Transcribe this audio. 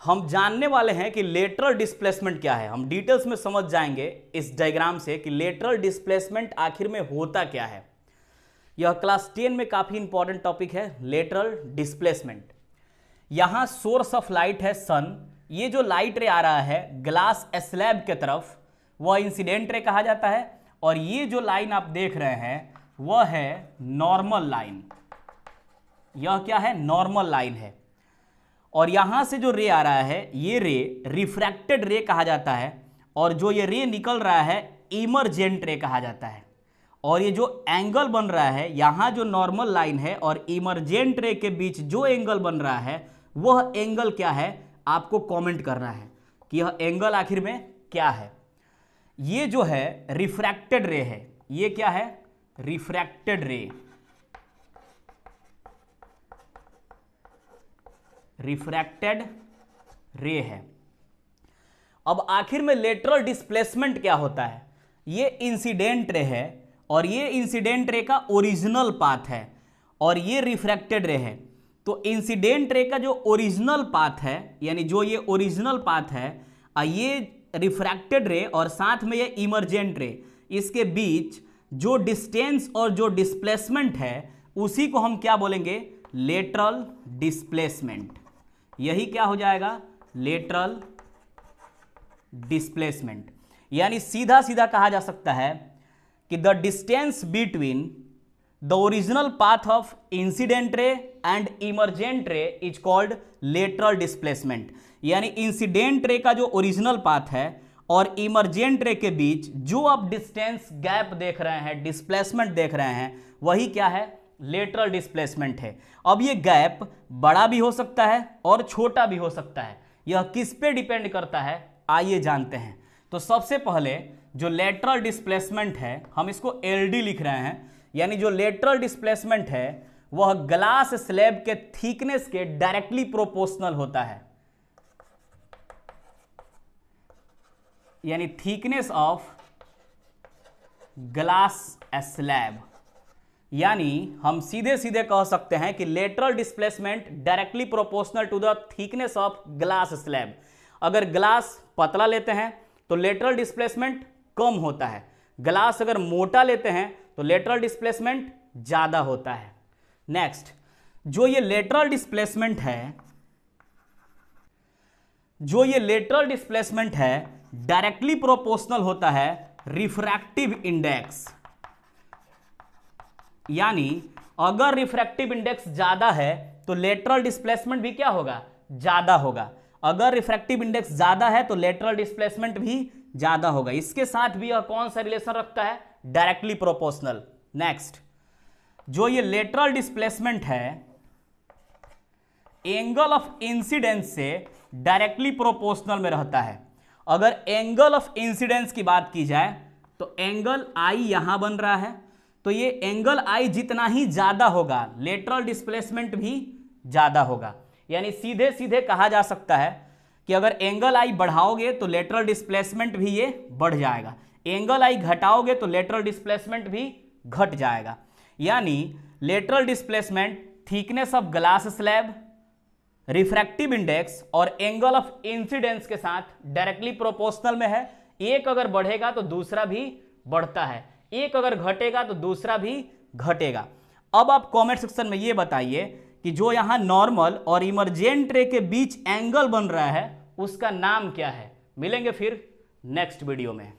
हम जानने वाले हैं कि लेटरल डिस्प्लेसमेंट क्या है। हम डिटेल्स में समझ जाएंगे इस डायग्राम से कि लेटरल डिस्प्लेसमेंट आखिर में होता क्या है। यह क्लास 10 में काफी इंपॉर्टेंट टॉपिक है, लेटरल डिस्प्लेसमेंट। यहां सोर्स ऑफ लाइट है सन। ये जो लाइट रे आ रहा है ग्लास स्लैब के तरफ, वह इंसिडेंट रे कहा जाता है। और ये जो लाइन आप देख रहे हैं वह है नॉर्मल लाइन। यह क्या है? नॉर्मल लाइन है। और यहां से जो रे आ रहा है ये रे रिफ्रैक्टेड रे कहा जाता है। और जो ये रे निकल रहा है इमर्जेंट रे कहा जाता है। और ये जो एंगल बन रहा है यहां जो नॉर्मल लाइन है और इमर्जेंट रे के बीच जो एंगल बन रहा है वह एंगल क्या है, आपको कमेंट करना है कि यह एंगल आखिर में क्या है। ये जो है रिफ्रैक्टेड रे है। ये क्या है? रिफ्रैक्टेड रे। रिफ्रैक्टेड रे है। अब आखिर में लेटरल डिस्प्लेसमेंट क्या होता है? ये इंसिडेंट रे है और ये इंसिडेंट रे का ओरिजिनल पाथ है और ये रिफ्रैक्टेड रे है। तो इंसिडेंट रे का जो ओरिजिनल पाथ है, यानी जो ये ओरिजिनल पाथ है, ये रिफ्रैक्टेड रे और साथ में ये इमर्जेंट रे, इसके बीच जो डिस्टेंस और जो डिस्प्लेसमेंट है उसी को हम क्या बोलेंगे? Lateral displacement. यही क्या हो जाएगा? Lateral displacement. यानी सीधा सीधा कहा जा सकता है कि the distance between the original path of incident ray and emergent रे इज कॉल्ड लेटरल डिस्प्लेसमेंट। यानी इंसिडेंट रे का जो ओरिजिनल पाथ है और इमर्जेंट रे के बीच जो आप डिस्टेंस गैप देख रहे हैं, डिस्प्लेसमेंट देख रहे हैं, वही क्या है? लेटरल डिस्प्लेसमेंट है। अब ये गैप बड़ा भी हो सकता है और छोटा भी हो सकता है। यह किस पे डिपेंड करता है, आइए जानते हैं। तो सबसे पहले जो लेटरल डिस्प्लेसमेंट है हम इसको LD लिख रहे हैं। यानी जो लेटरल डिस्प्लेसमेंट है वह ग्लास स्लैब के थिकनेस के डायरेक्टली प्रोपोर्शनल होता है। यानी थिकनेस ऑफ ग्लास स्लैब। यानी हम सीधे सीधे कह सकते हैं कि lateral displacement directly proportional to the thickness of glass slab. अगर ग्लास पतला लेते हैं तो लेटरल डिस्प्लेसमेंट कम होता है। ग्लास अगर मोटा लेते हैं तो लेटरल डिस्प्लेसमेंट ज्यादा होता है। नेक्स्ट, जो ये लेटरल डिस्प्लेसमेंट है डायरेक्टली प्रोपोर्शनल होता है रिफ्रैक्टिव इंडेक्स। यानी अगर रिफ्रैक्टिव इंडेक्स ज्यादा है तो लेटरल डिस्प्लेसमेंट भी क्या होगा? ज्यादा होगा। अगर रिफ्रैक्टिव इंडेक्स ज्यादा है तो लेटरल डिस्प्लेसमेंट भी ज्यादा होगा। इसके साथ भी यह कौन सा रिलेशन रखता है? Directly proportional. नेक्स्ट, जो ये लेटरल डिस्प्लेसमेंट है एंगल ऑफ इंसिडेंस से डायरेक्टली प्रोपोर्शनल में रहता है। अगर एंगल ऑफ इंसिडेंस की बात की जाए तो एंगल I यहां बन रहा है, तो ये एंगल I जितना ही ज्यादा होगा लेटरल डिस्प्लेसमेंट भी ज्यादा होगा। यानी सीधे सीधे कहा जा सकता है कि अगर एंगल I बढ़ाओगे तो लेटरल डिस्प्लेसमेंट भी ये बढ़ जाएगा, एंगल I घटाओगे तो लेटरल डिस्प्लेसमेंट भी घट जाएगा। यानी lateral displacement thickness of glass slab, refractive index और एंगल ऑफ इंसिडेंस के साथ डायरेक्टली प्रोपोर्शनल में है। एक अगर बढ़ेगा तो दूसरा भी बढ़ता है, एक अगर घटेगा तो दूसरा भी घटेगा। अब आप कमेंट सेक्शन में ये बताइए कि जो यहां नॉर्मल और इमर्जेंट रे के बीच एंगल बन रहा है उसका नाम क्या है। मिलेंगे फिर नेक्स्ट वीडियो में।